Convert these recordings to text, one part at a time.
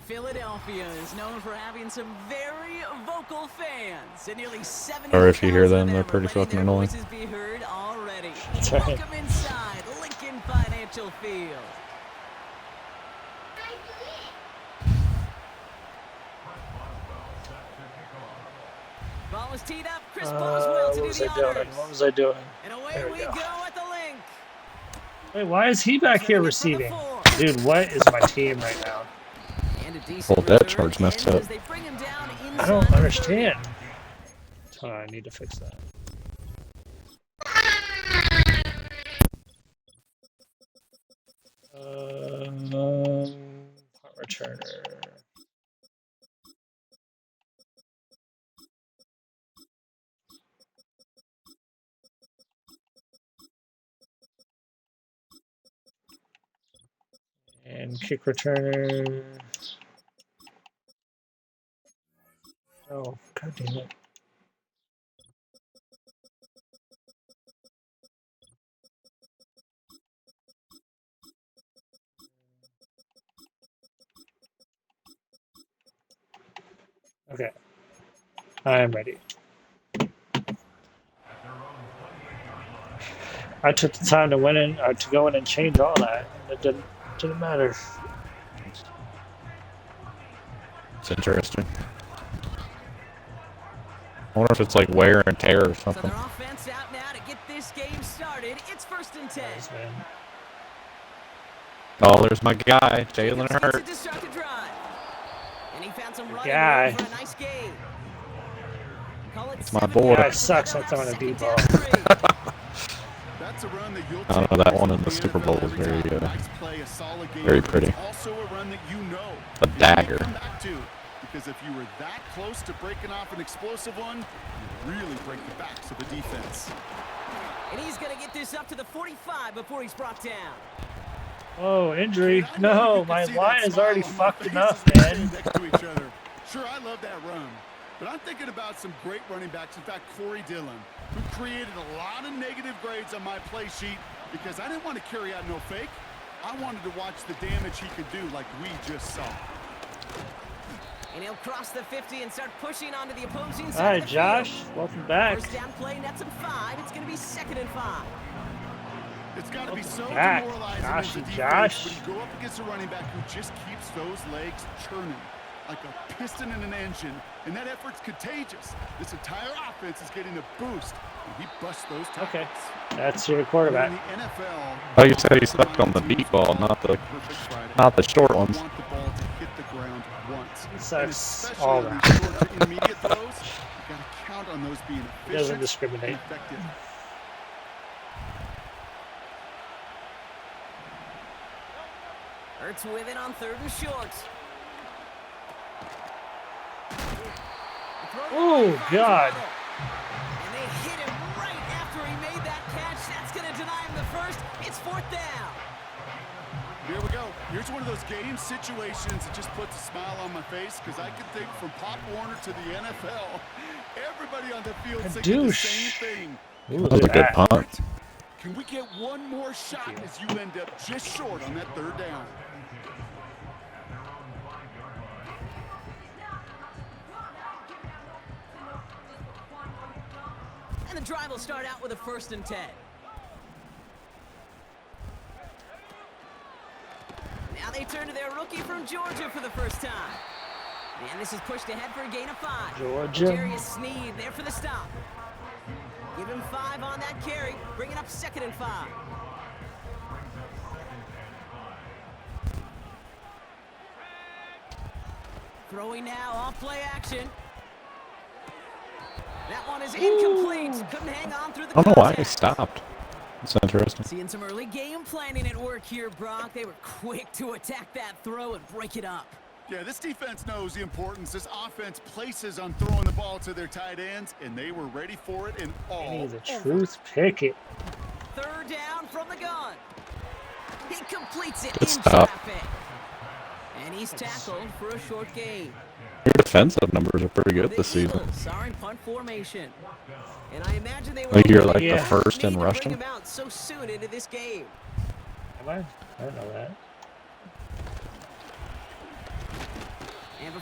Philadelphia is known for having some very vocal fans. And nearly 70,000 or if you hear them, they're pretty fucking annoying. Be heard already. That's right. Welcome inside Lincoln Financial Field. Ball was teed up. Chris Boswell to do the honors. What was I doing? And away we go at the link. Wait, why is he back here receiving? Dude, what is my team right now? Well, that charge messed up. I don't understand. Oh, I need to fix that. Punt returner. And kick returner. Oh, god damn it. Okay. I am ready. I took the time to to go in and change all that. It didn't matter. It's interesting. I wonder if it's like wear and tear or something. So their offense out now to get this game started. It's 1st and 10. Nice, man. Oh, there's my guy, Jalen Hurts. To start the drive. And he found some running guy. room for a nice game. It's my boy. Guy sucks at throwing a deep ball. I don't know, that one in the Super Bowl was very pretty. A dagger. Because if you were that close to breaking off an explosive one, you really break the backs of the defense. And he's going to get this up to the 45 before he's brought down. Oh, injury. No, my line is already fucked enough, man. Sure, I love that run. But I'm thinking about some great running backs. In fact, Corey Dillon, who created a lot of negative grades on my play sheet because I didn't want to carry out no fake. I wanted to watch the damage he could do like we just saw. And he'll cross the 50 and start pushing onto the opposing side. All right, of the Josh, field. welcome back. First down play, nets him 5. It's going to be 2nd and 5. It's got to be so back. demoralizing as a defense Josh. when you go up against a running back who just keeps those legs churning like a piston in an engine, and that effort's contagious. This entire offense is getting a boost, and he busts those tackles. Okay, that's your quarterback. In the NFL, Oh, you said he stuck on the deep ball, not the short ones. want the ball to hit the ground once. He sucks And especially all on around. these short to intermediate throws, you got to count on those being He doesn't efficient discriminate. and effective. Hurts with it on 3rd and short. Oh, God. And they hit him right after he made that catch. That's going to deny him the first. It's 4th down. Here we go. Here's one of those game situations that just puts a smile on my face because I can think from Pop Warner to the NFL. Everybody on the field thinking the same thing. Ooh, That was a good punt. Can we get one more shot as you end up just short on that 3rd down? And the drive will start out with a 1st and 10. Now they turn to their rookie from Georgia for the first time. And this is pushed ahead for a gain of 5. Georgia. Darius Sneed there for the stop. Give him 5 on that carry. Bring it up 2nd and 5. Throwing now off play action. That one is incomplete. Couldn't hang on through the I don't know why he contact. stopped. It's interesting. Seeing some early game planning at work here, Brock. They were quick to attack that throw and break it up. Yeah, this defense knows the importance this offense places on throwing the ball to their tight ends, and they were ready for it in all. Any of the truth picket. 3rd down from the gun. He completes it Good in stop. traffic. And he's tackled for a short gain. Your defensive numbers are pretty good The this season. Eagles are in punt formation. And I imagine they were Like you're like Yeah. the first in need to bring rushing. him out so soon into this game. Am I? I don't know that.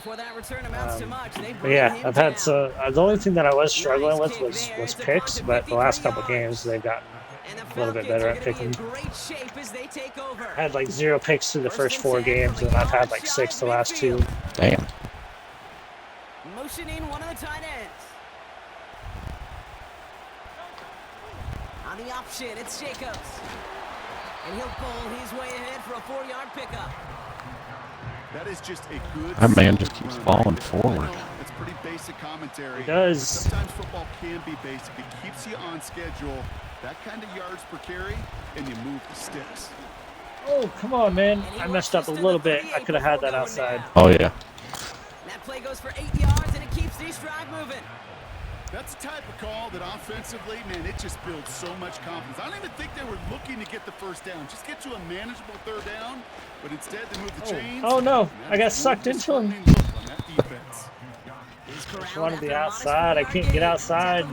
before that return amounts to much. They But bring yeah, him I've had down. the only thing that I was struggling Nice with kick was there. It's a picks, punt of but the last 53 couple games yards. they've gotten And the a little bit Falcons better are at going to be in picking. great shape as they take over. I had like 0 picks through the first 4 10 games, from and a I've had yard like shy 6 of the last 2. midfield. Damn. Motioning one of the tight ends. On the option, it's Jacobs. And he'll bowl his way ahead for a 4-yard pickup. That is just a good. That man just keeps falling forward. It's pretty basic commentary. He does. But sometimes football can be basic. It keeps you on schedule. That kind of yards per carry, and you move the sticks. Oh, come on, man. I messed up a little bit. I could have had that outside. Oh, yeah. That play goes for 8 yards, and it keeps this drive moving. That's the type of call that offensively, man, it just builds so much confidence. I don't even think they were looking to get the first down. Just get to a manageable 3rd down, but instead they move the chains. Oh, no. I got sucked into him. Just wanted the outside. I can't get outside.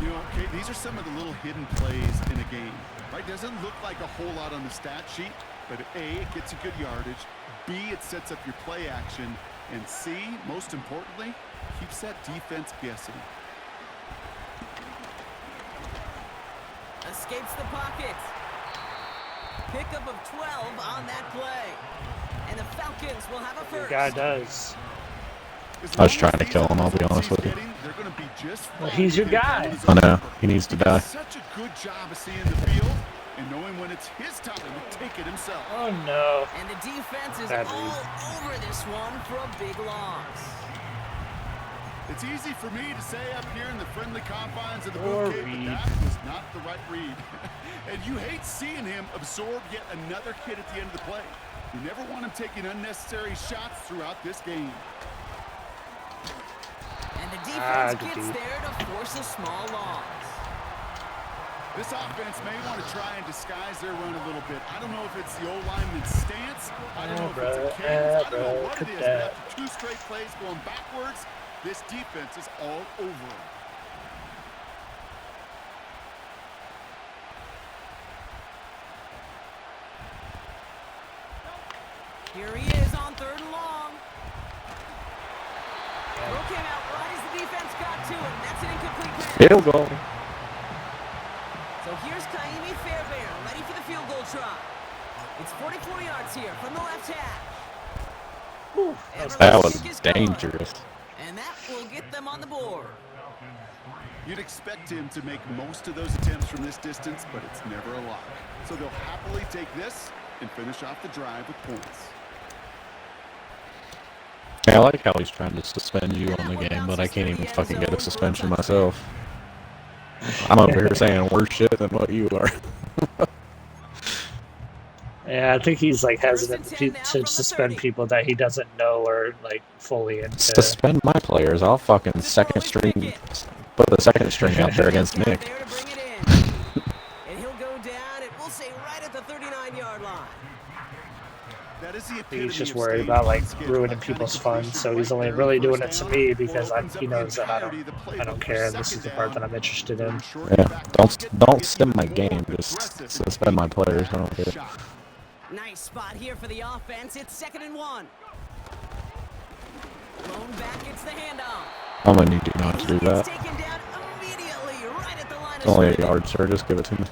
You know, okay, these are some of the little hidden plays in a game, right? Doesn't look like a whole lot on the stat sheet, but A, it gets you good yardage. B, it sets up your play action. And C, most importantly, keeps that defense guessing. Escapes the pocket. Pickup of 12 on that play. And the Falcons will have a The first. guy does. I was trying to kill him, I'll be honest with you. Well, he's your guy. I know. He needs to die. Such a good job of seeing the field and knowing when it's his time to take it himself. Oh, no. And the defense is Bad all read. over this one for a big loss. It's easy for me to say up here in the friendly confines of the Poor bouquet, but read. that was not the right read. And you hate seeing him absorb yet another hit at the end of the play. You never want him taking unnecessary shots throughout this game. And the defense good gets beat. there to force a small loss. This offense may want to try and disguise their run a little bit. I don't know if it's the old lineman's stance. I don't know if it's a cadence. I don't know what it is. But after 2 straight plays going backwards, this defense is all over it. Here he is on 3rd and long. Throw came out right as the defense got to him. That's an incomplete pass. Field goal. So here's Kaimi Fairbairn, ready for the field goal try. It's 44 yards here from the left hash. That was dangerous. And that will get them on the board. You'd expect him to make most of those attempts from this distance, but it's never a lock. So they'll happily take this and finish off the drive with points. Yeah, I like how he's trying to suspend you on the game, but I can't even fucking get a suspension myself. I'm over here saying worse shit than what you are. Yeah, I think he's like hesitant to suspend people that he doesn't know or like fully into. Suspend my players. I'll fucking second string, put the second string out there against Nick. There to bring it in. And he'll go down, and we'll say right at the 39-yard line. That is the He's just worried about like ruining people's fun, so he's only really doing it to me because he knows that I don't care, and this is the part that I'm interested in. Yeah, don't stem my game. Just suspend my players. I don't care. Nice spot here for the offense. It's 2nd and 1. Blown back, it's the handoff. I'm gonna need you not to do that. Taken down immediately, right at the line It's of only a scrimmage. yard, sir. Just give it to me.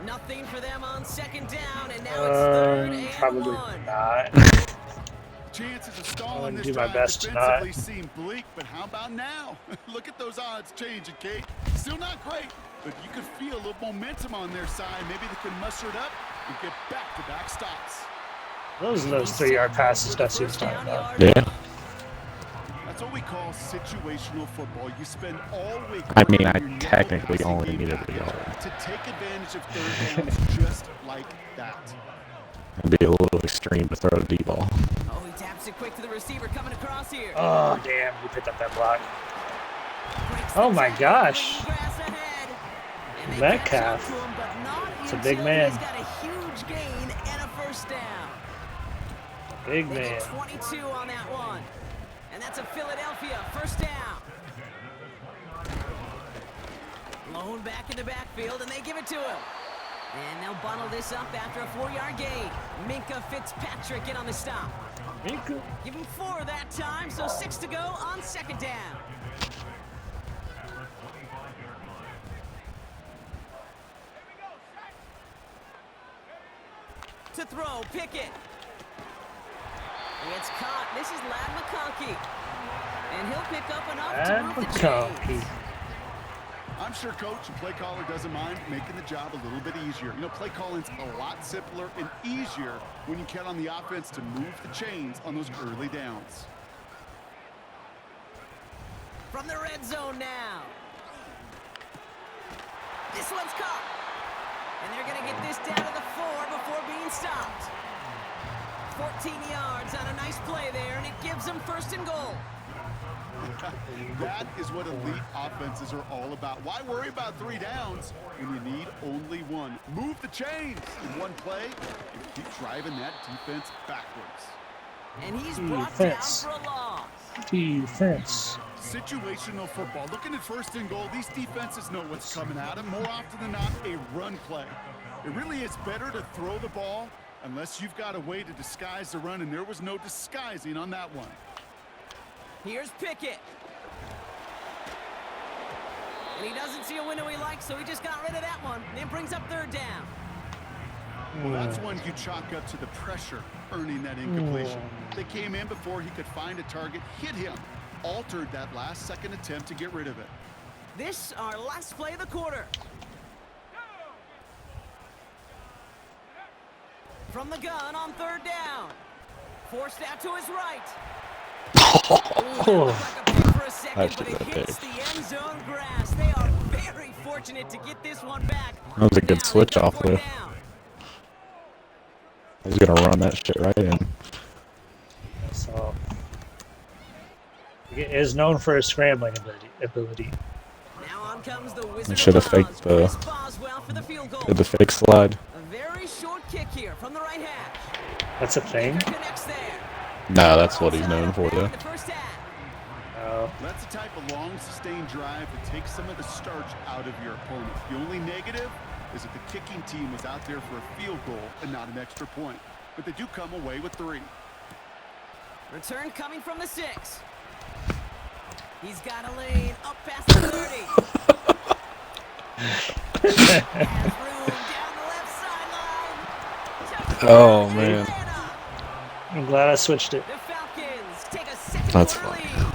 Nothing for them on 2nd down, and now it's 3rd and Probably 1. not. Chances of stalling gonna this do my drive best to not. defensively seem bleak, but how about now? Look at those odds changing, Kate. Still not great, but you could feel a little momentum on their side. Maybe they can muster it up and get back-to-back stops. Those 3-yard passes Dusty was talking about. Yeah. That's what we call situational football. You spend all week. I mean, I working on your technically passing only game needed a yard. to take advantage of 3rd downs just like that. It'd be a little extreme to throw a deep ball. Oh, he taps it quick to the receiver coming across here. Oh, damn, he picked up that block. Breaks Oh the my tackle, gosh. leaving grass ahead. And they Metcalf. catch up to him, but not It's a big until man. He's got a huge gain and a first down. Big They man. get 22 on that one. And that's a Philadelphia first down. Blown back in the backfield, and they give it to him. And they'll bundle this up after a 4-yard gain. Minka Fitzpatrick in on the stop. Minka. Give him 4 that time, so 6 to go on second down. To throw, Pickett. It's caught. This is Lad McConkey. And he'll pick up enough to move the chains. I'm sure coach and play caller doesn't mind making the job a little bit easier. You know, play calling's a lot simpler and easier when you count on the offense to move the chains on those early downs. From the red zone now. This one's caught. And they're going to get this down to the 4 before being stopped. 14 yards on a nice play there, and it gives them 1st and goal. That is what elite offenses are all about. Why worry about 3 downs when you need only 1? Move the chains in 1 play and keep driving that defense backwards. And he's brought down for a loss. Defense. Situational football. Looking at 1st and goal, these defenses know what's coming at them. More often than not, a run play. It really is better to throw the ball unless you've got a way to disguise the run, and there was no disguising on that one. Here's Pickett. And he doesn't see a window he likes, so he just got rid of that one. And it brings up 3rd down. Well, that's one you chalk up to the pressure earning that incompletion. They came in before he could find a target, hit him, altered that last-second attempt to get rid of it. This our last play of the quarter. From the gun on 3rd down. Forced out to his right. Ooh, like a pick for a second, but it hits the end zone grass. They are very fortunate to get this one back. That was a good switch off there. He's gonna run that shit right in. So, he is known for his scrambling ability. Now on comes the Wizard. I should have faked the did the fake slide. A very short kick here from the right hash. That's a thing. Nah, that's what he's known for, though. That's the type of long, sustained drive that takes some of the starch out of your opponent. The only negative is that the kicking team was out there for a field goal and not an extra point. But they do come away with 3. Return coming from the 6. He's got a lane up past the 30. Has room down the left sideline. Oh, man. I'm glad I switched it. The Falcons take a second That's quarter fine.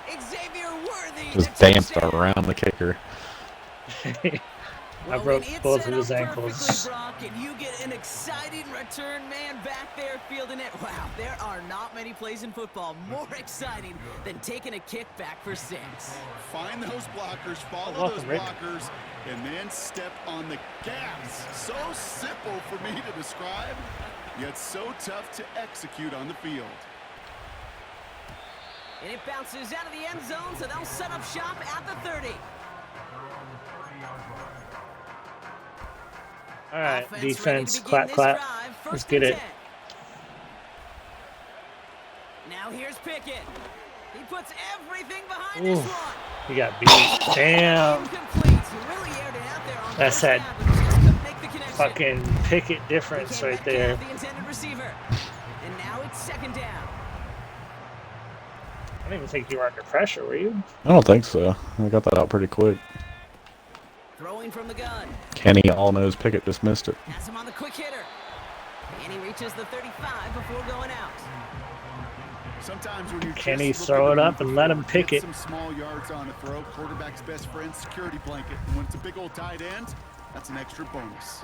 lead. Xavier Worthy Just danced around the kicker. I broke both of his ankles. Brock, and you get an exciting return man back there fielding it. Wow, there are not many plays in football more exciting than taking a kick back for 6. Find those blockers, follow those blockers, and then step on the gas. So simple for me to describe, yet so tough to execute on the field. And it bounces out of the end zone, so they'll set up shop at the 30. All right, defense, clap, clap. Let's get it. Now here's Pickett. He puts everything behind this one. He got beat. Damn. Really aired it out there on That's that fucking Pickett difference right there. The intended receiver. And now it's 2nd down. I don't even think you were under pressure, were you? I don't think so. I got that out pretty quick. Throwing from the gun. Kenny all-knows Pickett just missed it. Has him on the quick hitter. And he reaches the 35 before going out. Sometimes when you're Kenny throw it up and let him pick it. Some small yards on a throw. Quarterback's best friend, security blanket. And when it's a big old tight end, that's an extra bonus.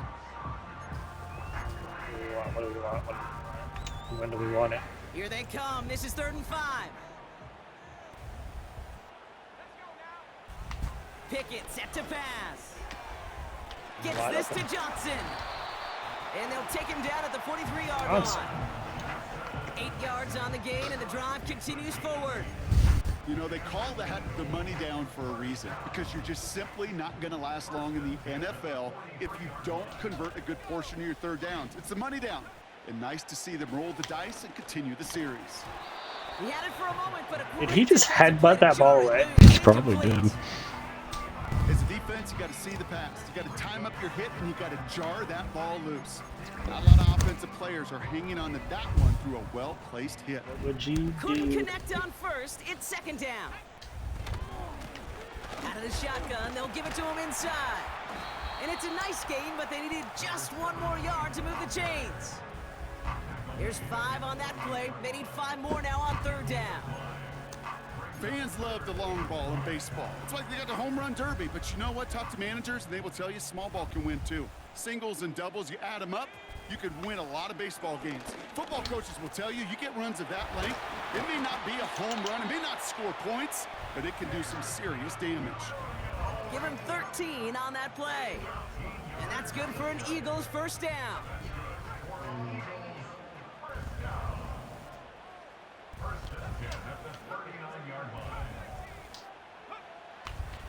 What do we want? When do we want it? Here they come. This is 3rd and 5. Pickett set to pass. Gets this to Johnson. And they'll take him down at the 43-yard line. 8 yards on the gain, and the drive continues forward. You know, they call that the money down for a reason, because you're just simply not going to last long in the NFL if you don't convert a good portion of your 3rd downs. It's the money down. And nice to see them roll the dice and continue the series. He had it for a moment, but did he just headbutt that ball away? He probably did. As a defense, you got to see the pass. You got to time up your hit, and you got to jar that ball loose. Not a lot of offense defensive players are hanging on to that one through a well-placed hit. What would you Couldn't do? connect on first. It's second down. Out of the shotgun, they'll give it to him inside. And it's a nice game, but they needed just one more yard to move the chains. Here's 5 on that play. They need 5 more now on third down. Fans love the long ball in baseball. It's like they got the home run derby, but you know what? Talk to managers, and they will tell you small ball can win too. Singles and doubles, you add them up, you could win a lot of baseball games. Football coaches will tell you, you get runs of that length, it may not be a home run, it may not score points, but it can do some serious damage. Give him 13 on that play. And that's good for an Eagles first down.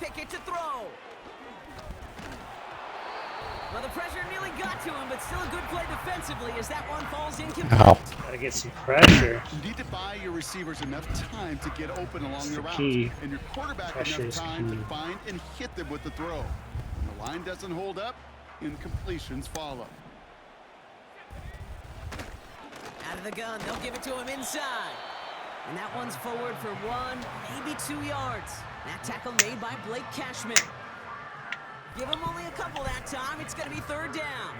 Pickett to throw. Well, the pressure nearly got to him, but still a good play defensively as that one falls incomplete. Ow. Gotta get some pressure. You need to buy your receivers enough time to get open along the route, key. and your quarterback Pressure enough is time key. to find and hit them with the throw. When the line doesn't hold up, incompletions follow. Out of the gun, they'll give it to him inside. And that one's forward for 1, maybe 2 yards. That tackle made by Blake Cashman. Give him only a couple that time. It's going to be third down.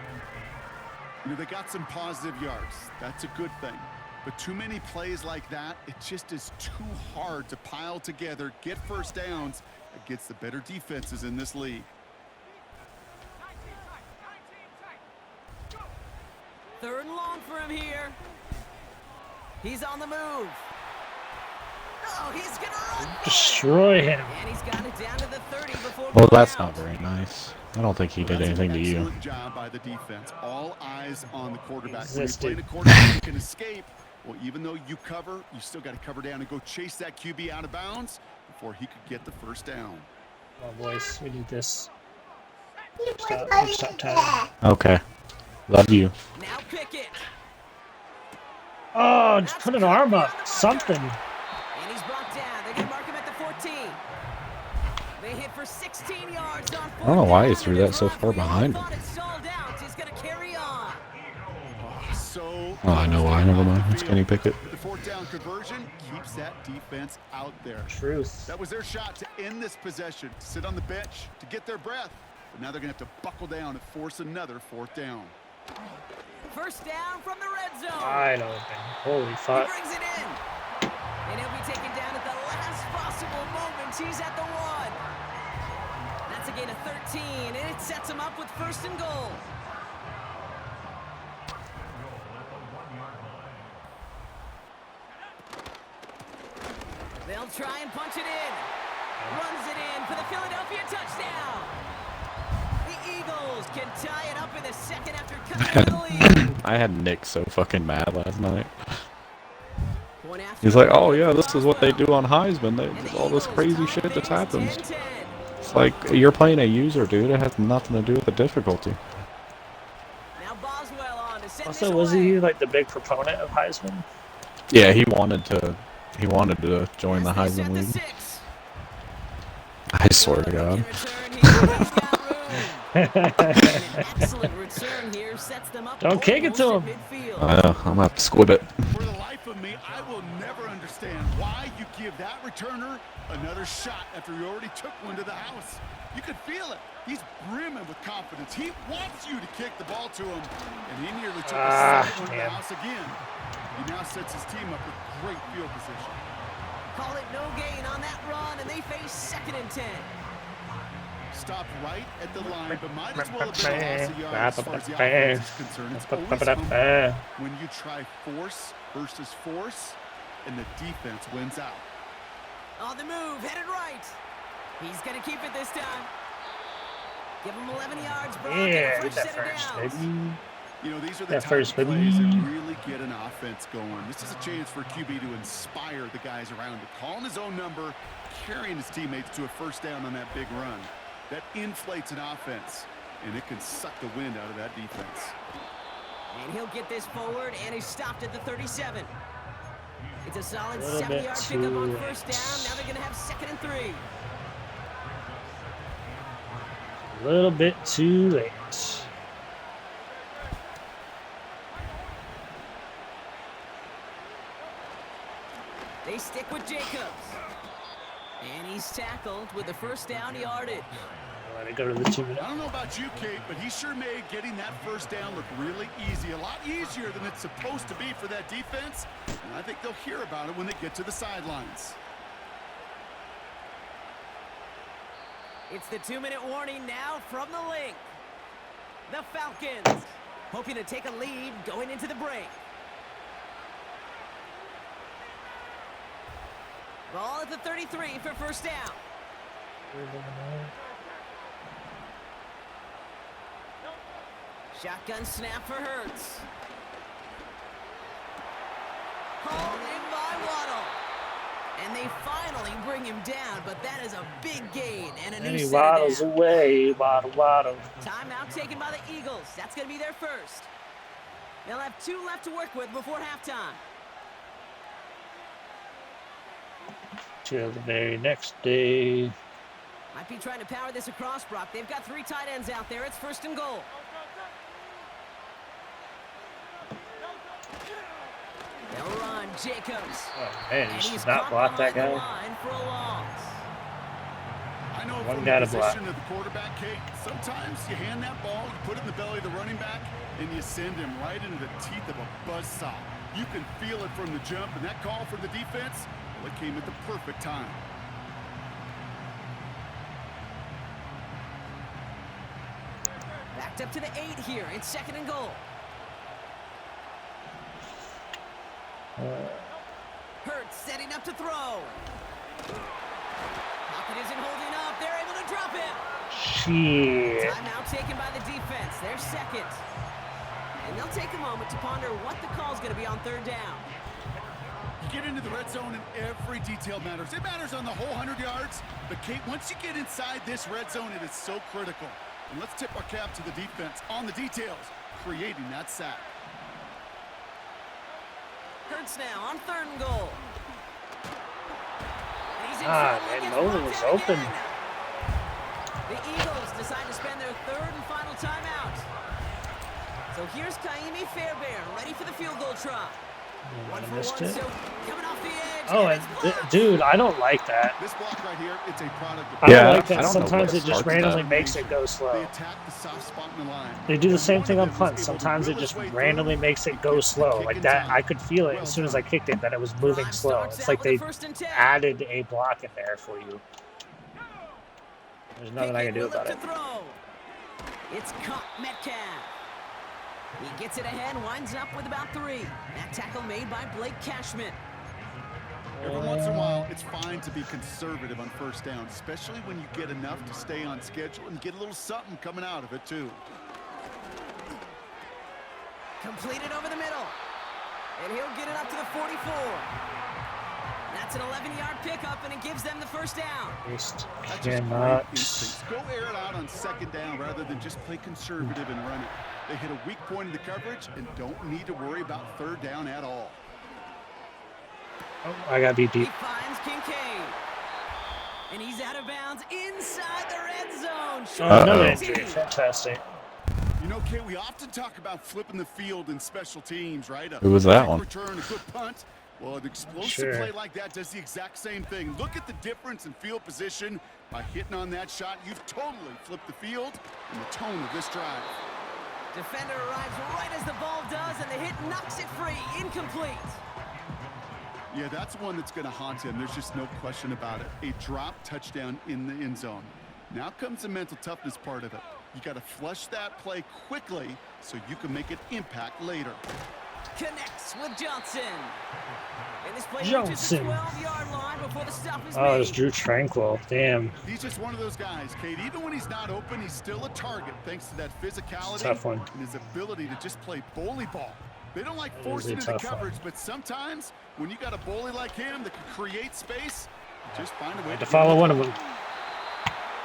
You know, they got some positive yards. That's a good thing. But too many plays like that, it just is too hard to pile together, get first downs against the better defenses in this league. Third and long for him here. He's on the move. Oh, he's going to run. Destroy him. And he's got it down to the 30 before Well, going that's out. not very nice. I don't think he did That's anything an to you. excellent job by the defense. All eyes on the quarterback. When you're Resisted. playing a quarterback who can escape, well, even though you cover, you still got to cover down and go chase that QB out of bounds before he could get the first down. Come on, boys. We need this. Stop time. Okay. Love you. Now Pickett. Oh, just put an arm up. Something. And he's brought down. They're going to mark him at the 14. They hit for 16 yards on I don't know why he fourth threw down, that so and far behind him. thought it stalled out. He's going to carry on. So Oh, I know why. Never mind. It's Kenny Pickett. the fourth down conversion keeps that defense out there. Truth. That was their shot to end this possession, to sit on the bench, to get their breath. But now they're going to have to buckle down and force another fourth down. First down from the red zone. Wide open. Holy He fuck. brings it in. And he'll be taken down at the last possible moment. He's at the 1. That's a gain of 13, and it sets him up with first and goal. They'll try and punch it in. Runs it in for the Philadelphia touchdown. The Eagles can tie it up in the second after cutting to the lead. I had Nick so fucking mad last night. Point after He's like, point oh for yeah, this is what they do Boswell. on Heisman. And There's the all this Eagles crazy tie shit that things happens. 10-10. It's like, you're playing a user, dude. It has nothing to do with the difficulty. Now Boswell on to send Also, this was away. he like the big proponent of Heisman? Yeah, he wanted to join the As they set Heisman the League. 6. I swear to God. In return, he's got room. An excellent return here sets them up. Don't kick it to almost him. at midfield. I know, I'm gonna have to squib it. For the life of me, I will never understand why you give that returner another shot after you already took one to the house. You could feel it. He's brimming with confidence. He wants you to kick the ball to him, and he nearly took a second one to the damn. house again. He now sets his team up with great field position. Call it no gain on that run, and they face second and 10. Stopped right at the line, but might as well have been a loss of yards as far as the offense is concerned. It's always humbling when you try force versus force, and the defense wins out. On the move, headed right. He's going to keep it this time. Give him 11 yards, Brock, Yeah, and a get fresh that set of first, downs. baby. You know, these are the That type first, of plays that baby. really get an offense going. This is a chance for QB to inspire the guys around him. Calling his own number, carrying his teammates to a first down on that big run. That inflates an offense, and it can suck the wind out of that defense. And he'll get this forward, and he's stopped at the 37. It's a solid A little 70-yard bit pickup on too first down. Now they're going to have second and 3. A little bit too late. They stick with Jacobs. And he's tackled with the first down yardage. Let it go to the 2 minute. I don't know about you, Kate, but he sure made getting that first down look really easy. A lot easier than it's supposed to be for that defense. And I think they'll hear about it when they get to the sidelines. It's the 2-minute warning now from the link. The Falcons hoping to take a lead going into the break. Ball at the 33 for first down. Shotgun snap for Hurts. Hauled in by Waddle. And they finally bring him down, but that is a big gain and a new And he set waddles down. away. Waddle. Timeout taken by the Eagles. That's going to be their first. They'll have 2 left to work with before halftime. Till the very next day. Might be trying to power this across, Brock. They've got 3 tight ends out there. It's first and goal. They'll run Jacobs. Oh man, And you he's should not caught block that behind the guy. line for a loss. I know One from guy the to block. position of the quarterback, Kate, sometimes you hand that ball, you put it in the belly of the running back, and you send him right into the teeth of a buzzsaw. You can feel it from the jump, and that call from the defense, well, it came at the perfect time. Backed up to the 8 here. It's second and goal. Hurts setting up to throw. Pocket isn't holding up. They're able to drop him. Shit. Timeout taken by the defense. They're second. And they'll take a moment to ponder what the call's going to be on third down. You get into the red zone and every detail matters. It matters on the whole 100 yards. But, Kate, once you get inside this red zone, it is so critical. And let's tip our cap to the defense on the details, creating that sack. Hurts now on third and goal. And he's in Ah, trouble man, against Nolan was Montana open. again. The Eagles decide to spend their third and final timeout. So here's Kaimi Fairbairn, ready for the field goal try. One for missed one, it. so coming off the edge. Oh, and and it's blocked. dude, I don't like that. This block right here, it's a product of I don't Yeah, like I that. don't know Sometimes what it just starts randomly that. makes it go They slow. attack the soft spot in the line. They do the same One thing of on them was punts. able to Sometimes will it his just way randomly through makes it and go get the slow. kick Like in that, time. I could feel it Well as soon as I done. kicked it that it was moving Drive slow. starts It's out like with a they first and 10. added a block in there for you. There's nothing I can do Pickett will about look it. to throw. It's caught Metcalf. He gets it ahead, winds up with about 3. That tackle made by Blake Cashman. Every once in a while, it's fine to be conservative on first down, especially when you get enough to stay on schedule and get a little something coming out of it, too. Completed over the middle. And he'll get it up to the 44. That's an 11-yard pickup, and it gives them the first down. Just That's just cannot. great instincts. Go air it out on second down rather than just play conservative and run it. They hit a weak point in the coverage and don't need to worry about third down at all. Oh, I got beat He deep. finds Kincaid. And he's out of bounds inside the red zone. Oh, another Uh-oh. injury. Fantastic. You know, Kate, we often talk about flipping the field in special teams, right? Who was that kick one? Return, a good punt. Well, an explosive Sure. play like that does the exact same thing. Look at the difference in field position. By hitting on that shot, you've totally flipped the field and the tone of this drive. Defender arrives right as the ball does, and the hit knocks it free. Incomplete. Yeah, that's one that's going to haunt him. There's just no question about it. A drop touchdown in the end zone. Now comes the mental toughness part of it. You got to flush that play quickly so you can make an impact later. Connects with Johnson. And this play reaches the Johnson. 12-yard line before the stop is Oh, made. it's Drew Tranquil. Damn. He's just one of those guys, Kate. Even when he's not open, he's still a target thanks to that physicality Tough one. and his ability to just play bully ball. They don't like That is forcing a into tough one. coverage, but sometimes when you got a bully like him that can create space, just find a way Had to to follow get one it. of them.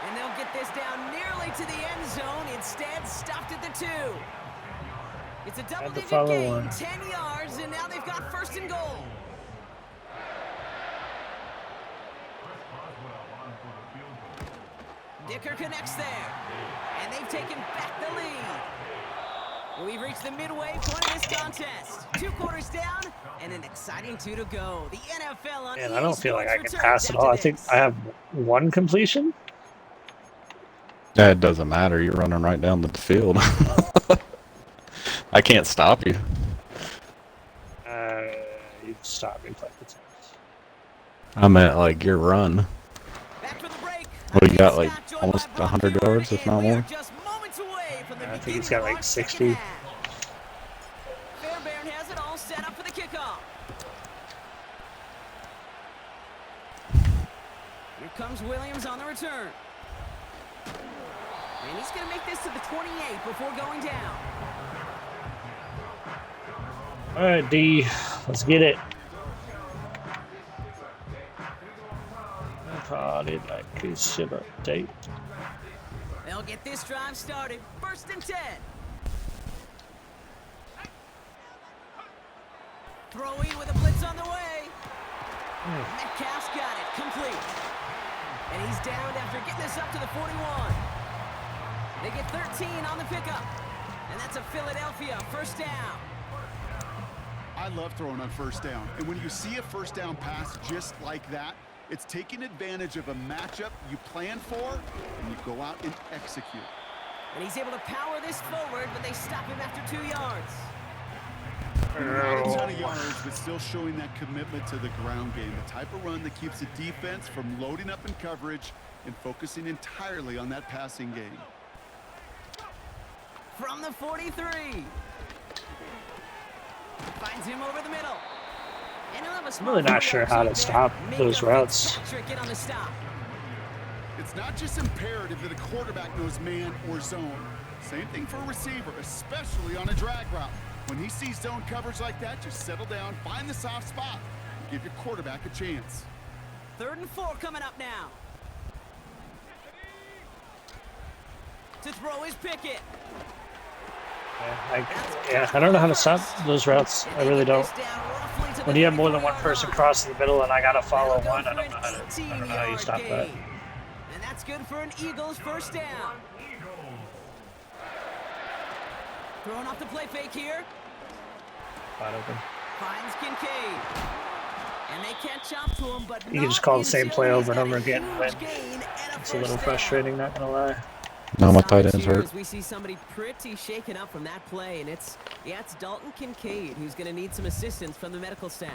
And they'll get this down nearly to the end zone. Instead, stopped at the 2. It's a double-digit follow gain, one. 10 yards, and now they've got first and goal. Dicker connects there, and they've taken back the lead. We've reached the midway point of this contest. 2 quarters down, and an exciting 2 to go. The NFL on Man, I don't feel like I can returns pass at all. I after think this. I have 1 completion. Yeah, it doesn't matter. You're running right down the field. I can't stop you. You stop me playing the times. I meant like your run. Back for the break. What do you got, like Scott joined almost by Brock 100 Hayward, yards, if and not we are more? just moments away from the I think he's beginning got of like our 60. second half. Fairbairn has it all set up for the kickoff. Here comes Williams on the return. And he's going to make this to the 28 before going down. All right, D, let's get it. Party like a shit update. They'll get this drive started. 1st and 10. Throwing with a blitz on the way. Metcalf's got it. Complete. And he's downed after getting this up to the 41. They get 13 on the pickup. And that's a Philadelphia 1st down. I love throwing on 1st down. And when you see a 1st down pass just like that, it's taking advantage of a matchup you plan for, and you go out and execute. And he's able to power this forward, but they stop him after 2 yards. Not a ton of yards, but still showing that commitment to the ground game. The type of run that keeps the defense from loading up in coverage and focusing entirely on that passing game. From the 43. Finds him over the middle. And he'll have a I'm small really not sure how to there. stop those Minka routes. Fitzpatrick in on the stop. It's not just imperative that a quarterback knows man or zone. Same thing for a receiver, especially on a drag route. When he sees zone coverage like that, just settle down, find the soft spot, and give your quarterback a chance. 3rd and 4 coming up now. To throw is Pickett. I don't know how to stop those routes. I really don't. When you have more than one person crossing the middle and I gotta follow one, I don't know how you stop that. And that's good for an Eagles 1st down. Throwing off the play fake here. Wide open. Finds Kincaid. And they can't chop to him, but You can just call the same play over and over again and win. It's a little frustrating, not gonna lie. No, my tight end's hurt. We see somebody pretty shaken up from that play, and it's Dalton Kincaid who's going to need some assistance from the medical staff.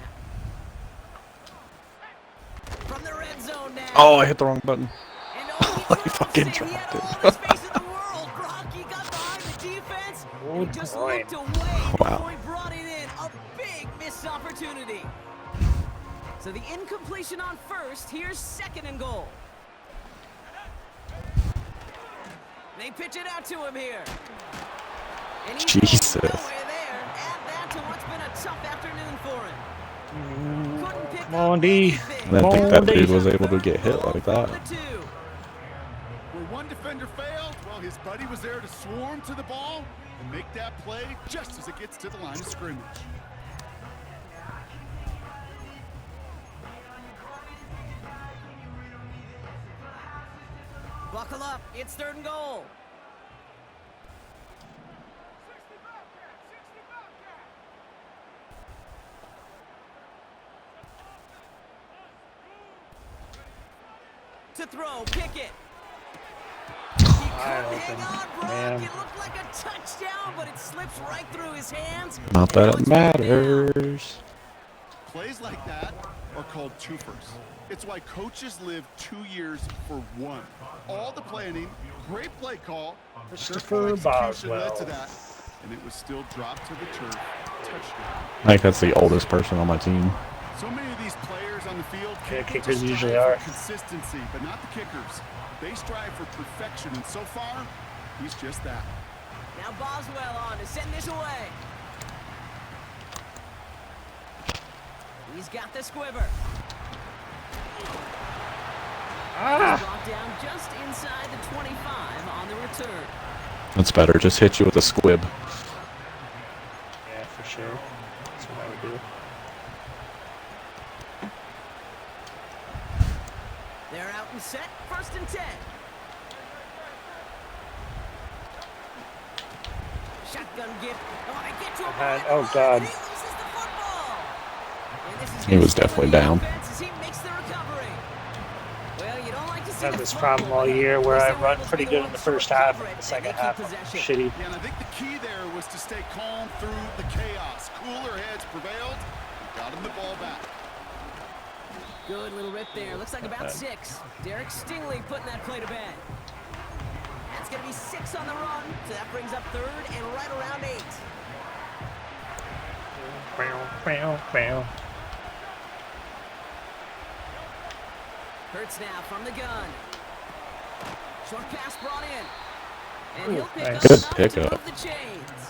From the red zone now. Oh, I hit the wrong button. And I fucking dropped he had it. all the space in the world. Rocky got behind the defense. And he just looked away before he brought it in. A big missed opportunity. So the incompletion on 1st. Here's 2nd and goal. They pitch it out to him here. And he's Jesus. nowhere there. Add that to what's been a tough afternoon for him. Couldn't pick Come on, up D. anything. I didn't think that D. dude was able to get hit like that. Where one defender failed, well, his buddy was there to swarm to the ball and make that play just as it gets to the line of scrimmage. Buckle up. It's 3rd and goal. To throw, Pickett. He couldn't hang on, Brock. It looked like a touchdown, but it slips right through his hands. Not that it matters. Plays like that are called twofers. It's why coaches live 2 years for one. All the planning, great play call, Christopher execution led Boswell. to that, and it was still dropped to the turf. Touchdown. I think that's the oldest person on my team. So many of these players on the field Yeah, can't kickers just usually strive are. for consistency, but not the kickers. They strive for perfection, and so far, he's just that. Now Boswell on to send this away. He's got the squiver. Brought down just inside the 25 on the return. That's better. Just hit you with a squib. Yeah, for sure. That's what I would do. They're out and set. 1st and 10. Shotgun gift. Oh, they get to him. Oh, God. He loses the football. He was definitely down. I have this problem all year where I run pretty good in the first half, and in the second half I'm shitty. Yeah, and I think the key there was to stay calm through the chaos. Cooler heads prevailed. Got him the ball back. Good little rip there. Looks like about 6. Derek Stingley putting that play to bed. That's going to be 6 on the run. So that brings up 3rd and right around 8. Hurts now from the gun. Short pass brought in. And he'll pick up Good enough pickup. to move the chains.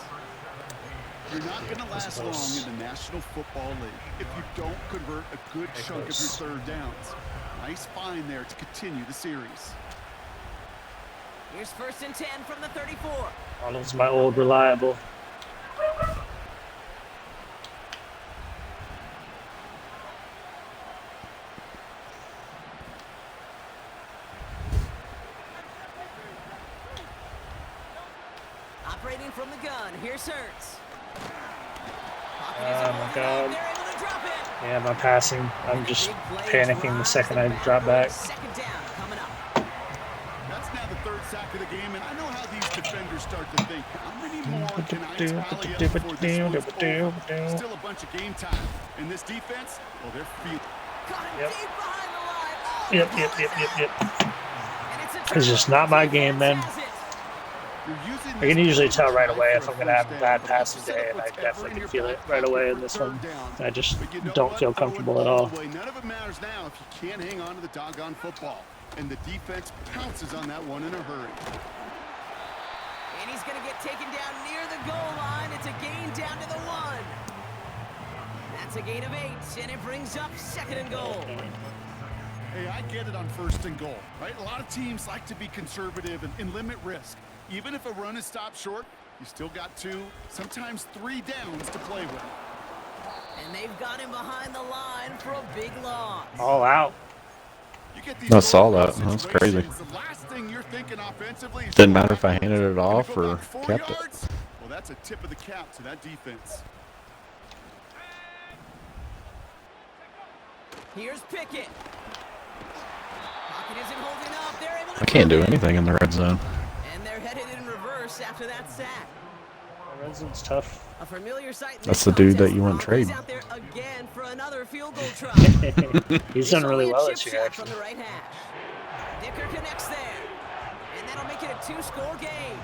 You're not going to last long in the National Football League if you don't convert a good chunk of your third downs. Nice find there to continue the series. Here's 1st and 10 from the 34. Arnold's my old reliable. Operating from the gun. Here's Hurts. Oh my god. Yeah, my passing. I'm just panicking the second I drop back. Second down coming up. That's now the 3rd sack of the game, and I know how these defenders start to think. How many more can I tally up before this one's over? Still a bunch of game time. And this defense, well, they're feeling. Yep. Deep behind the line. Yep. It's just not my game, man. I can usually tell right away if I'm going to have a bad passing day, and I definitely can feel it right away in this one. I just don't feel comfortable at all. None of it matters now if you can't hang on to the doggone football. And the defense pounces on that one in a hurry. And he's going to get taken down near the goal line. It's a gain down to the 1. That's a gain of 8, and it brings up 2nd and goal. Hey, I get it on 1st and goal, right? A lot of teams like to be conservative and limit risk. Even if a run is stopped short, you still got 2, sometimes 3 downs to play with. And they've got him behind the line for a big loss. All out. I saw that. That's crazy. The last thing you're thinking offensively is Didn't matter if I handed it off or kept it. Well, that's a tip of the cap to that defense. Here's Pickett. Pocket isn't holding up. They're able to I can't do anything in the red zone. And they're headed in reverse after that sack. Red zone's tough. A familiar sight. That's the dude that you want to trade. Out there again for another field goal try. He's done really well this year, actually. From the right hash. Dicker connects there. And that'll make it a 2-score game.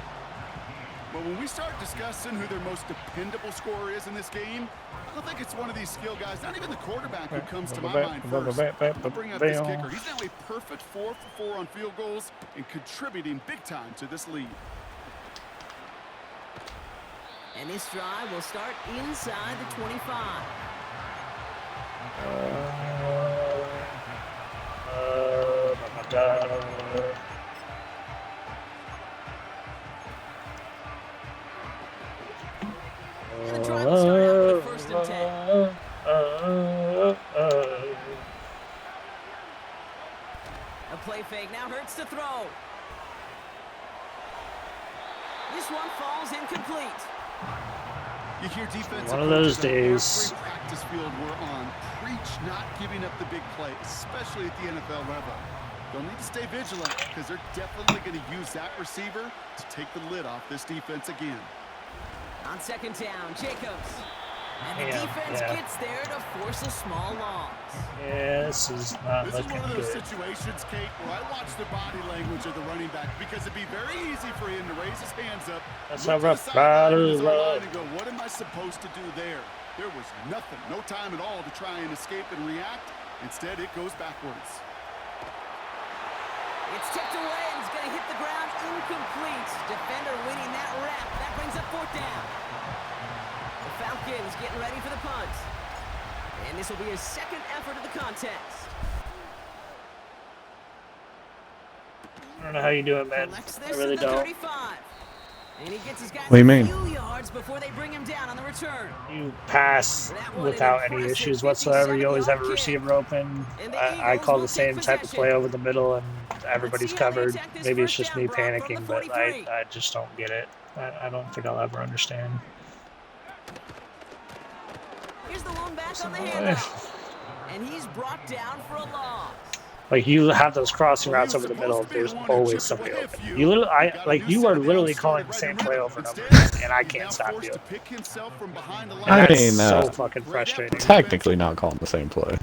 But when we start discussing who their most dependable scorer is in this game, I don't think it's one of these skill guys, not even the quarterback, who comes to my mind first. I'll bring up this kicker. He's now a perfect 4 for 4 on field goals and contributing big time to this lead. And this drive will start inside the 25. The drive will start out with 1st and 10. A play fake now Hurts to throw. This one falls incomplete. You hear defensive one of those days. Practice field we're on. Preach not giving up the big play, especially at the NFL level. They'll need to stay vigilant because they're definitely going to use that receiver to take the lid off this defense again. On 2nd down, Jacobs. And the defense gets there to force a small loss. Yeah, this is not This is looking one of those good. situations, Kate, where I watch the body language of the running back because it'd be very easy for him to raise his hands up, That's look a to the rough sideline of his own battle. line and go, what am I supposed to do there? There was nothing, no time at all to try and escape and react. Instead, it goes backwards. It's tipped away and it's going to hit the ground incomplete. Defender winning that rep. That brings up 4th down. The Falcons getting ready for the punt. And this will be his 2nd effort of the contest. I don't know how you do it, man. I really don't. 35. And he gets his guys What do you mean? a few yards before they bring him down on the return. You pass without any issues whatsoever. You always have a receiver open. I call the same type of play over the middle, and everybody's covered. Maybe it's just me panicking, but I just don't get it. I don't think I'll ever understand. Here's the one back on the handoff. And he's brought down for a loss. Like, you have those crossing routes over the middle, there's always somebody open. You literally, you are literally calling the same play over and over again, and I can't stop you. I That's mean, so fucking frustrating. technically not calling the same play.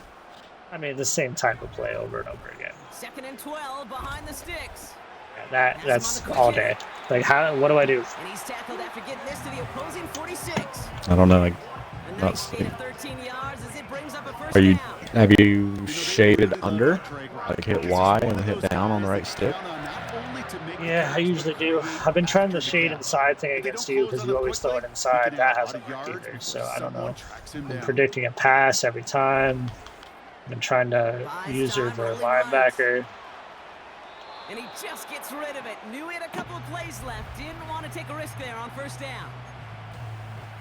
I mean, the same type of play over and over again. 2nd and 12 behind the sticks. Yeah, that's all day. Like, what do I do? And he's tackled after getting this to the opposing 46. I don't know. Like, A nice gain of 13 yards as it brings up a first are you? down. Have you shaded under? Like hit Y and then hit down on the right stick? Yeah, I usually do. I've been trying the shade inside thing against you because you always throw it inside. That hasn't worked either, so I don't know. I've been predicting a pass every time. I've been trying to use the linebacker. And he just gets rid of it. Knew he had a couple of plays left. Didn't want to take a risk there on first down.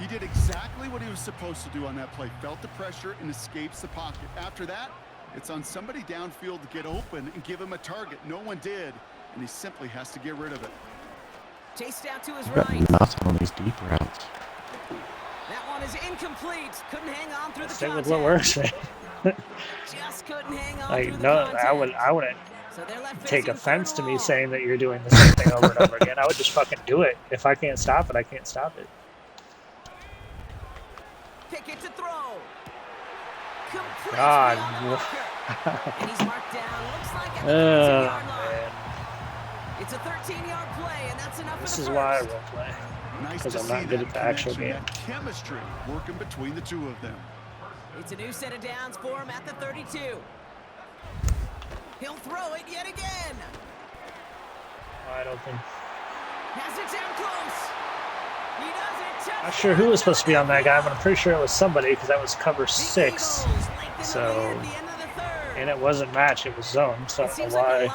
He did exactly what he was supposed to do on that play. Felt the pressure and escapes the pocket. After that, it's on somebody downfield to get open and give him a target. No one did, and he simply has to get rid of it. Chased out to his Got right. nothing on these deep routes. That one is incomplete. Couldn't hang on through the Stick contact. with what works, man. Just couldn't hang on Like, through the no, contact. I wouldn't So they're left take facing offense third to me and saying that you're doing the same thing over and over again. I would just fucking do it. If I can't stop it, I can't stop it. Pick it to throw. Complete God. beyond the marker. And he's marked down. Looks like at the Oh, 13-yard line. man. It's a 13-yard play, and that's enough This for is the why I first. role play. Nice Because to I'm see not good that at the actual connection, game. that chemistry working between the two of them. It's a new set of downs for him at the 32. He'll throw it yet again. Wide open. Has it down close. He does it. Not sure who was supposed to be on that guy, but I'm pretty sure it was somebody because that was cover 6. So, and it wasn't match, it was zone. So I don't know why.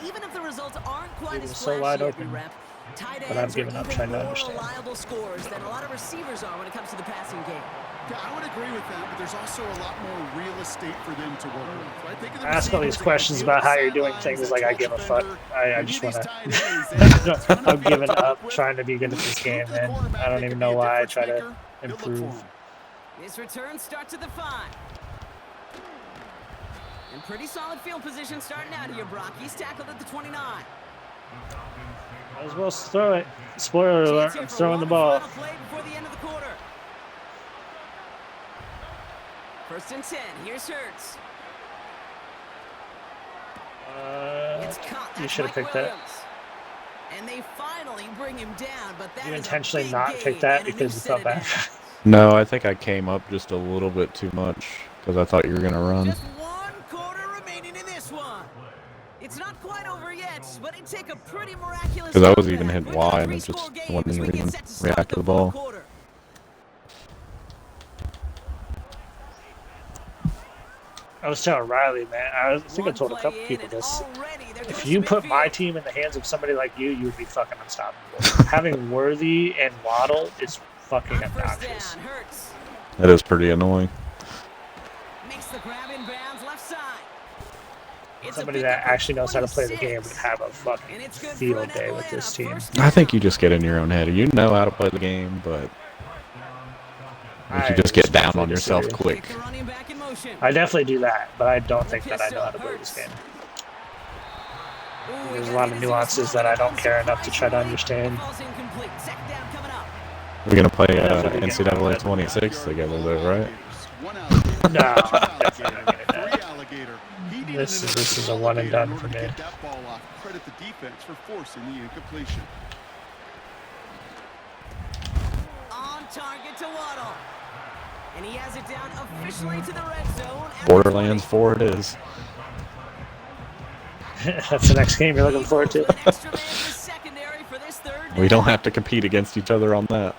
Even if the results aren't quite It was as so wide flashy every open. rep, tight But I've ends are given up even trying to more understand. reliable scorers than a lot of receivers are when it comes to the passing game. Yeah, I would agree with that, but there's also a lot more real estate for them to work with. Right? Think of the I ask all these receivers that questions can about how deal you're doing with things sidelines, like I that give a touch fuck. defender, I and just these want tight ends, they have a ton of I'm giving people to up work with. trying to be good at this game, If you have a man. quarterback I don't that even can know be a why I difference try to maker, you'll look for improve. him. This return starts at the 5. And pretty solid field position starting out here, Brock. He's tackled at the 29. Might as well throw it. Spoiler Chance alert, here I'm for throwing the one ball. final play before the end of the quarter. 1st and 10. Here's Hurts. It's caught. You That's should have Mike picked that. Williams. And they finally bring him down, but that You is a intentionally big not gain pick that and a new because you set felt of bad. downs. No, I think I came up just a little bit too much because I thought you were gonna run. Just 1 quarter remaining in this one. It's not quite over yet, but it'd take a pretty miraculous. Because I was comeback. even hit We've got a Y and it three-score just game wouldn't as we get even set to start react to the fourth ball. quarter. I was telling Riley, man, I think I told a couple people this. If you put my team in the hands of somebody like you, you would be fucking unstoppable. Having Worthy and Waddle is fucking obnoxious. That is pretty annoying. Makes the grab in bounds left side. It's Somebody that actually knows how to play the game would have a fucking field day with this team. I think you just get in your own head. You know how to play the game, but you just get down on yourself quick. I definitely do that, but I don't think that I know how to play this game. There's a lot of nuances that I don't care enough to try to understand. We're gonna play NCAA 26 together, though, right? No, I'm definitely not getting that. This is a one and done for me. Get that ball off. Credit the defense for forcing the incompletion. On target to Waddle. And he has it down officially to the red zone. Borderlands 4 it is. That's the next game you're looking forward to. We don't have to compete against each other on that.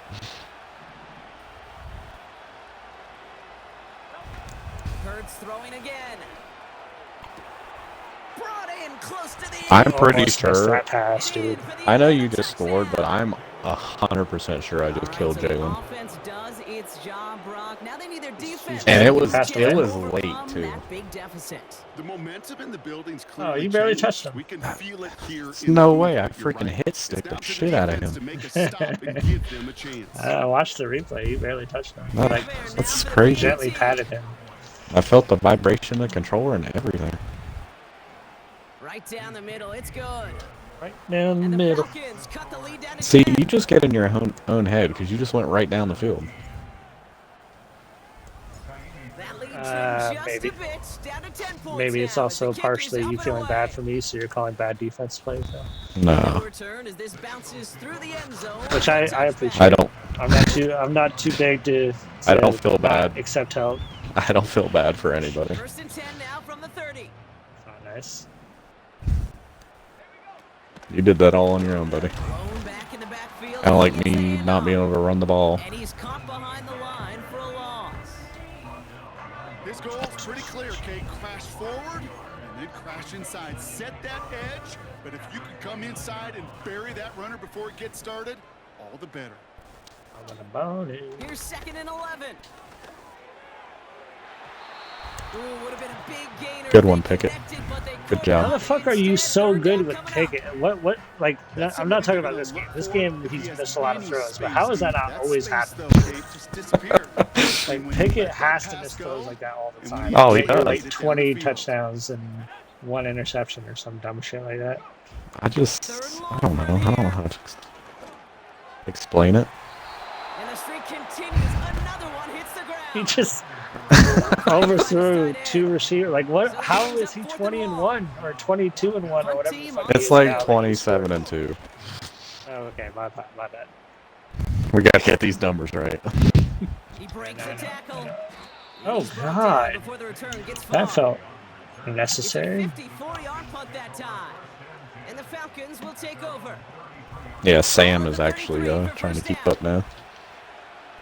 Hurts throwing again. Brought in close to the I'm pretty Almost missed sure. that pass, dude. I know you just scored, but I'm 100% sure I just killed Jalen. Offense does its job, Brock. Now they need their defense. And it was Overcome late too. That big deficit. The momentum in the building's Oh, clearly you barely changed. touched him. We can feel it here. There's no way I freaking hit stick the shit out of him. I watched the replay. You barely touched him. No, Like, that's crazy. gently patted him. I felt the vibration of the controller and everything. Right down the middle. It's good. Right down the And the middle. Falcons cut the lead down to See, 10. you just get in your own head because you just went right down the field. That leads them just Maybe. a bit, down to 10 points Maybe it's now, also as the kick is partially up you and feeling away. bad for me, so you're calling bad defense plays. So. No, No return as this bounces through the end zone. Which I appreciate. I don't. I'm not too big to. I don't feel not bad. Accept help. I don't feel bad for anybody. First and 10 now from the 30. Oh, nice. You did that all on your own, buddy. Thrown back in the backfield. Kind of like He gets me the not being able to run the ball. And he's caught behind the line for a loss. This goal is pretty clear, Kate. Crash forward and then crash inside. Set that edge, but if you can come inside and bury that runner before it gets started, all the better. I'm gonna bone it. Here's second and 11. Ooh, would have been a big gainer. Good one, They Pickett. connected, but they Good couldn't. job. How the fuck are you Instead, so third good down with coming up. Pickett? What? Like, I'm not talking about this game. This game, he's missed a lot of throws, but how is that not always happening? Like, Pickett has to miss throws like that all the time. Oh, he Get, does. like 20 touchdowns and 1 interception or some dumb shit like that. I don't know. I don't know how to explain it. And the streak continues. Another one hits the ground. He just overthrew 2 receivers. Like, what? How is he 20-1 or 22-1 or whatever? The fuck he It's is now like that he 27-2. Oh, okay, my bad. We gotta get these numbers right. He breaks the tackle. Oh, He's brought down God. before the return gets That far. felt necessary. It's a 54-yard punt that time. And the Falcons will take over. Yeah, Sam is actually trying to keep up now.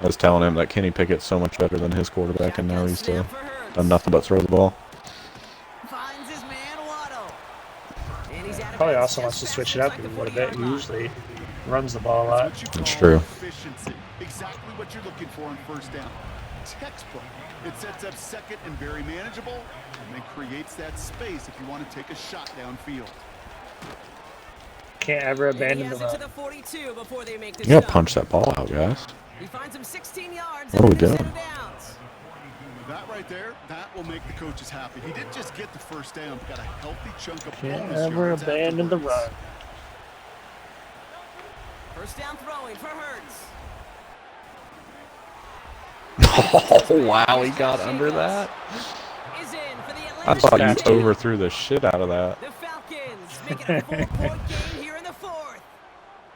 I was telling him that Kenny Pickett's so much better than his quarterback, and now he's done nothing but throw the ball. Finds his man Waddle. And he's out of Probably bounds also wants to just switch it past up the a little 40-yard bit. He line. usually runs the ball a lot. It's true. Efficiency. Exactly what you're looking for on first down. Textbook. It sets up second and very manageable, and then creates that space if you want to take a shot downfield. Can't ever And he abandon the has it to run. the 42 before they make the You gotta stop. punch that ball out, guys. He finds him 16 yards. What are we and then doing? center downs. That right there, that will make the coaches happy. He didn't just get the first down, but got a healthy chunk of Can't bonus ever yards abandon the afterwards. run. First down throwing for Hurts. Oh, wow, he got under that? Is in for the I Atlanta thought you Gotcha. overthrew the shit out of that. The Falcons make it a 4-point game here in the fourth.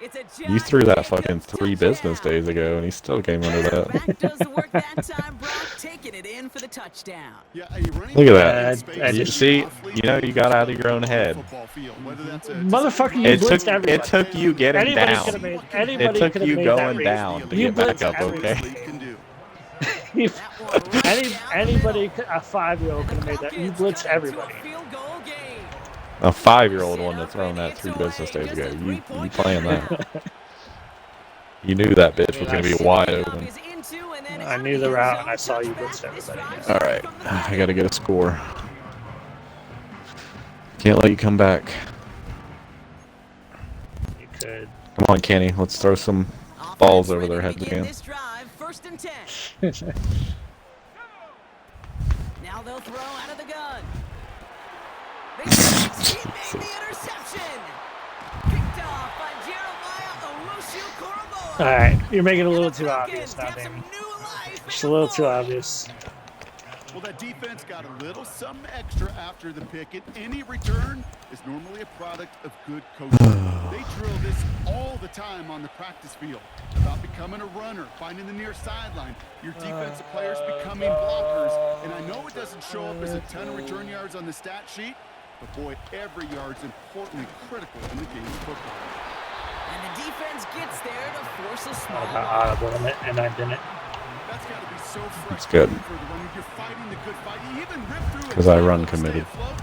It's a You threw that Josh fucking Jacobs 3 business touchdown. days ago, and he still came under that. Back does the work that time, Brock, taking it in for the touchdown. Yeah, a running Look at back that. in space I is You did- see, awfully you know, you got out of your own head. football field, whether that's a Motherfucker, you It blitzed took everybody. you getting Anybody down. could have made. It Anybody took could have you made that going read. down to You get back blitzed up, okay? everybody. can do. You- That one right down the anybody, middle. a 5-year-old could have made that. You Falcons blitzed cut into everybody. a field goal game. A 5-year-old wouldn't have thrown that 3 business days ago. You playing that. You knew that bitch was going to be wide open. I knew the route and I saw you blitz everybody. Alright, I got to get a score. Can't let you come back. You could. Come on, Kenny. Let's throw some balls over their heads again. This drive, first and 10. Now they'll throw out of the gun. They he made the interception. Picked off by Jeremiah Owusu-Koramoah. All right, you're making it a little And the too Falcons obvious now, have some Damon. new life Just in a the little too fourth. obvious. Well, that defense got a little something extra after the pick. And any return is normally a product of good coaching. They drill this all the time on the practice field about becoming a runner, finding the near sideline, your defensive players becoming blockers. And I know it doesn't show up as a ton of return yards on the stat sheet, but boy, every yard's important and critical in the game of football. And the defense gets there to force a I small got loss. audible in it, and I didn't. That's got to be so It's good. frustrating for the runner. You're fighting the good fight. You even rip through it 'Cause I run to stay committed. afloat,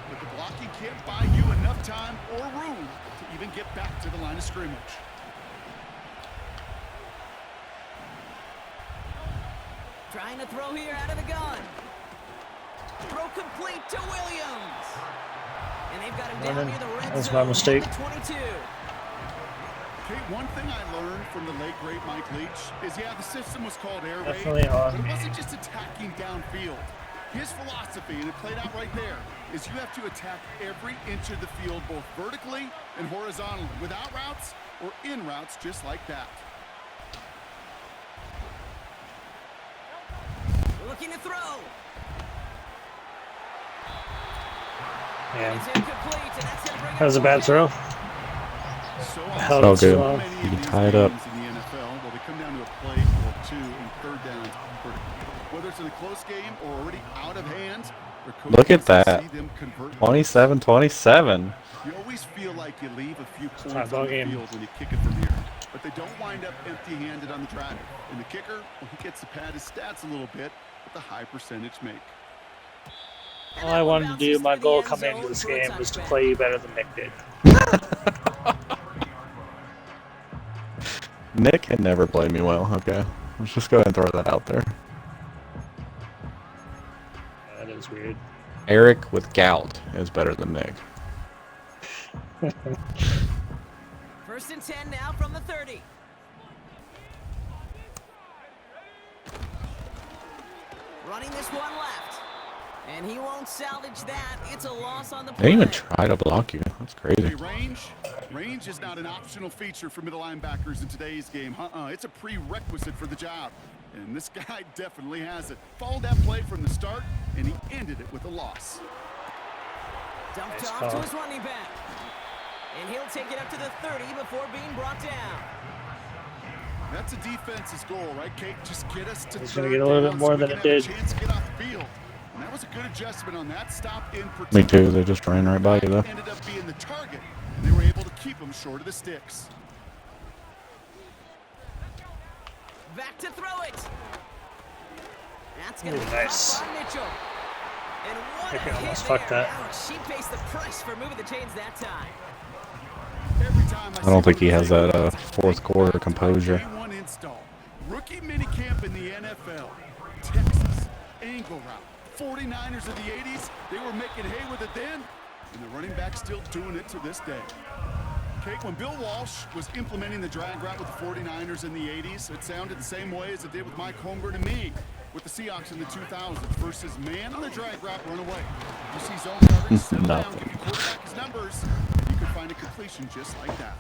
but the blocking can't buy you enough time or room to even get back to the line of scrimmage. Trying to throw here out of the gun. Throw complete to Williams. And they've got him down near the red zone. That's my mistake. 22. Okay, one thing I learned from the late, great Mike Leach is, yeah, the system was called air raid, Definitely on. but it wasn't just attacking downfield. His philosophy, and it played out right there, is you have to attack every inch of the field, both vertically and horizontally, without routes or in routes just like that. Looking to throw. Man, It's incomplete, and that's gonna bring that was a up bad throw. So Held Oh, it too good. long. many You of can these tie it up. games in the NFL, well, they come down to a play or two in third down. Whether it's in a close game or already out of hand, their coach Look at wants to that. see them convert. 27-27. You always feel like you leave a few points Tie on ball the game. field when you kick it from here, but they don't wind up empty-handed on the drive. And the kicker, well, he gets to pad his stats a little bit with a high percentage make. All I wanted to do, my goal coming into this game was to play you better than Nick did. Nick can never play me well. Okay, let's just go ahead and throw that out there. That is weird. Eric with gout is better than Nick. First and 10 now from the 30. Running this one left. And he won't salvage that. It's a loss on the play. They didn't even try to block you. That's crazy. Hey, range is not an optional feature for middle linebackers in today's game. It's a prerequisite for the job. And this guy definitely has it. Followed that play from the start, and he ended it with a loss. Dumped Nice off call. to his running back. And he'll take it up to the 30 before being brought down. That's a defense's goal, right, Kate? Just get us to It's third gonna get a little down bit more so we than can it have a did. chance to get off the field. And that was a good adjustment on that stop in particular. Me too. They just ran right by you though. Ended up being the target, and they were able to keep him short of the sticks. Back to throw it. That's going to Ooh, be nice. caught by Mitchell. And what Think a I almost hit fucked there. that. Ouch, she pays the price for moving the chains that time. Every time I don't think he see has one of that those, fourth quarter that's my composure. day one install. Rookie minicamp in the NFL. Texas, angle route. 49ers of the 80s, they were making hay with it then, and the running back still doing it to this day. Okay, when Bill Walsh was implementing the drag route with the 49ers in the 80s, it sounded the same way as it did with Mike Holmgren and me with the Seahawks in the 2000s versus man on the drag route, run away. You see zone coverage, settle down, Nothing. give your quarterback his numbers, you can find a completion just like that.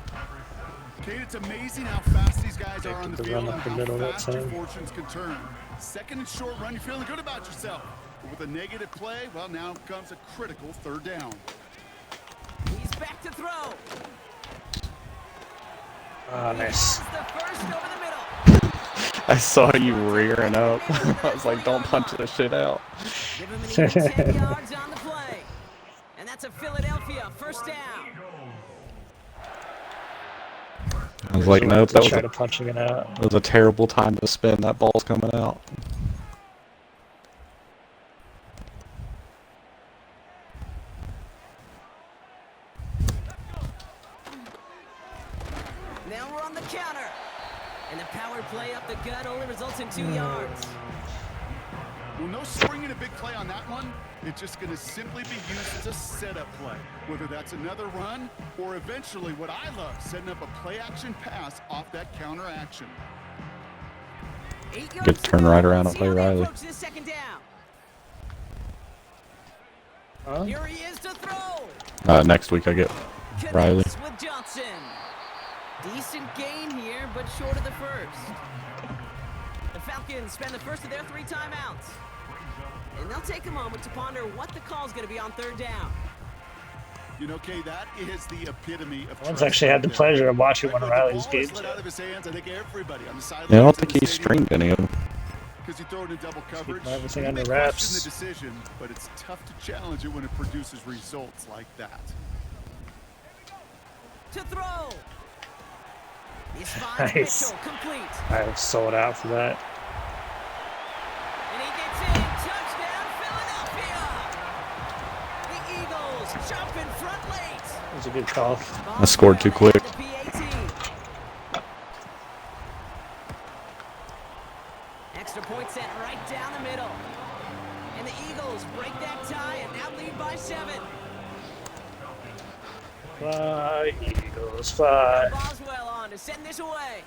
Kate, it's amazing how fast these guys are on the the field run and up the how middle, fast that's your it. fortunes can turn. Second and short run, you're feeling good about yourself. But with a negative play, well, now comes a critical third down. He's back to throw. Oh, nice. This is the first over the middle. I saw you rearing up. I was like, don't punch this shit out. Give him an even 10 yards on the play. And that's a Philadelphia first down. I was like, nope, that Try to was punching it out. a terrible time to spin. That ball's coming out. Now we're on the counter. And the power play up the gut only results in 2 yards. Well, no springing a big play on that one. It's just going to simply be used as a setup play, whether that's another run or eventually what I love, setting up a play-action pass off that counter action. 8 yards Good to turn go. right around and See play how they Riley. approach this second down. Huh? Here he is to throw. Next week I get Riley. Connects with Johnson. Decent gain here, but short of the first. The Falcons spend the first of their 3 timeouts. And they'll take a moment to ponder what the call's going to be on third down. You know, Kay, that is the epitome of I've actually had the pleasure of watching one of Riley's games. Let out of his hands, I think everybody on the sidelines Yeah, I don't in think the he's stadium, streamed any of them. because he threw it in double coverage. everything You under may wraps. question the decision, but it's tough to challenge it when it produces results like that. To throw. He's fine. Nice. Mitchell complete. I was sold out for that. And he gets in. Touchdown, Philadelphia. The Eagles jump in front late. It was a good call. I scored too quick. The PAT. Extra point set right down the middle. And the Eagles break that tie and now lead by 7. Fly, Eagles, fly. Boswell on to send this away.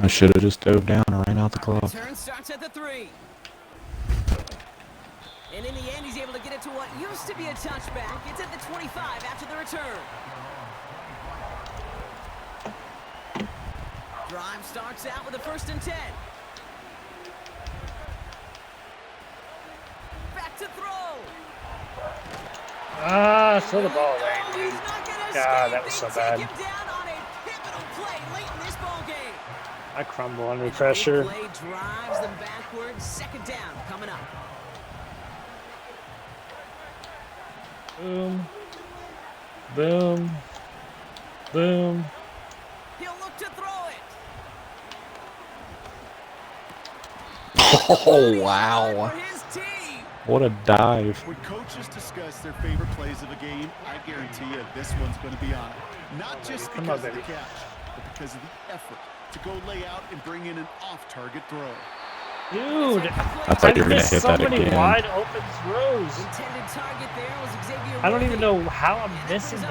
I should have just dove down and ran out the clock. Turn starts at the 3. And in the end, he's able to get it to what used to be a touchback. It's at the 25 after the return. Drive starts out with a 1st and 10. Back to throw. Throw the ball away, dude. God, that was so bad. I crumble under pressure. Play drives them backwards. 2nd down coming up. Boom. Boom. Boom. He'll look to throw it. Oh, wow. What a dive. When coaches discuss their favorite plays of a game, I guarantee you this one's going to be on it. Not just because of the catch, but because of the effort to go lay out and bring in an off-target throw. Dude, I thought you were going to hit so that many again. wide open throws. Intended target there was Xavier. I don't even know how I'm missing them.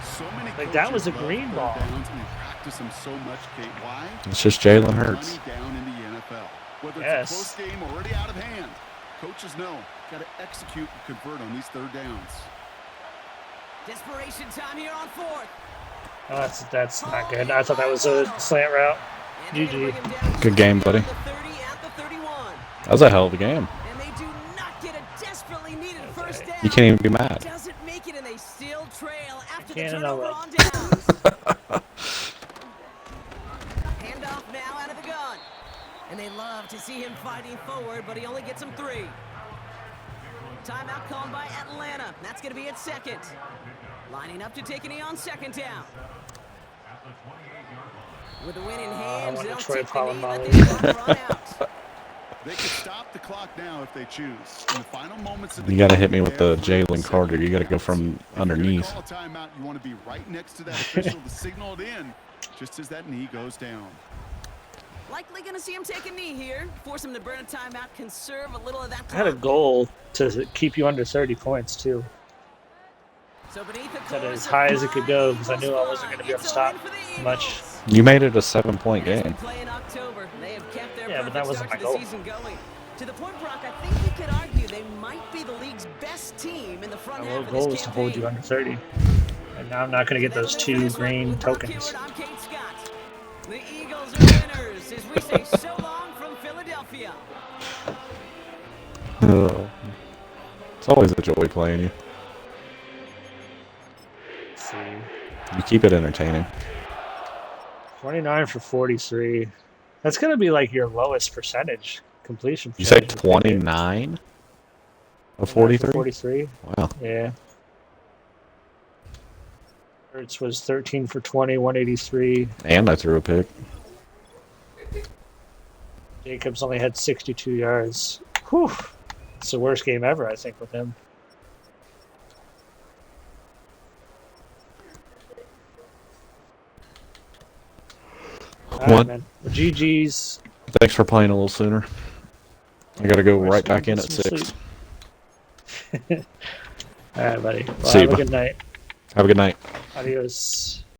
So many Like, that was a green ball. Downs, and they practice them so much, Kate. Why? It's just Jalen Hurts. Money down in the NFL. Whether Yes. it's a close game already out of hand, coaches know got to execute and convert on these 3rd downs. Desperation time here on 4th. Oh, that's not good. I thought that was a slant route. GG. Good game, buddy. That was a hell of a game. And they do not get a desperately needed 1st down. You can't even be mad. Doesn't make it, and they still trail after the Can't turnover know on it. downs. Handoff now out of the gun. And they love to see him fighting forward, but he only gets him 3. Timeout called by Atlanta. That's going to be at 2nd. Lining up to take a knee on 2nd down. With the win in hands, they'll take the knee, let the clock run out. They could stop the clock now if they choose. In the final moments of the You got to game, hit me with the they have Jalen Carter. You got to go from If you're underneath. gonna call a timeout, you want to be right next to that official to signal it in just as that knee goes down. Likely going to see him take a knee here. Force him to burn a timeout, conserve a little of that I had a clock. goal to keep you under 30 points, too. So beneath the Set it chorus as of high as it could go because I Eagles knew I wasn't going to be able to stop It's a win for the much. Eagles. You made it a 7-point As we game. play in October, they have kept their Yeah, but that perfect wasn't start my to the goal. season going. To the point, Brock, I think you could argue they might be the league's best team in the front My half whole of goal this is to hold campaign. you under 30. And now I'm not going to get those 2 green tokens. I'm Kate Scott. The Eagles are winners as we say so long from Philadelphia. Oh. It's always a joy playing you. Let's see. You keep it entertaining. 29 for 43. That's going to be like your lowest percentage completion. You say percentage. 29 of 43? 43. Wow. Yeah. Hurts was 13 for 20, 183. And I threw a pick. Jacobs only had 62 yards. Whew. It's the worst game ever, I think, with him. All right, What? man. Well, GG's. Thanks for playing a little sooner. I got to go right back in at Some 6. All right, buddy. Well, See you, have a bud. good night. Have a good night. Adios.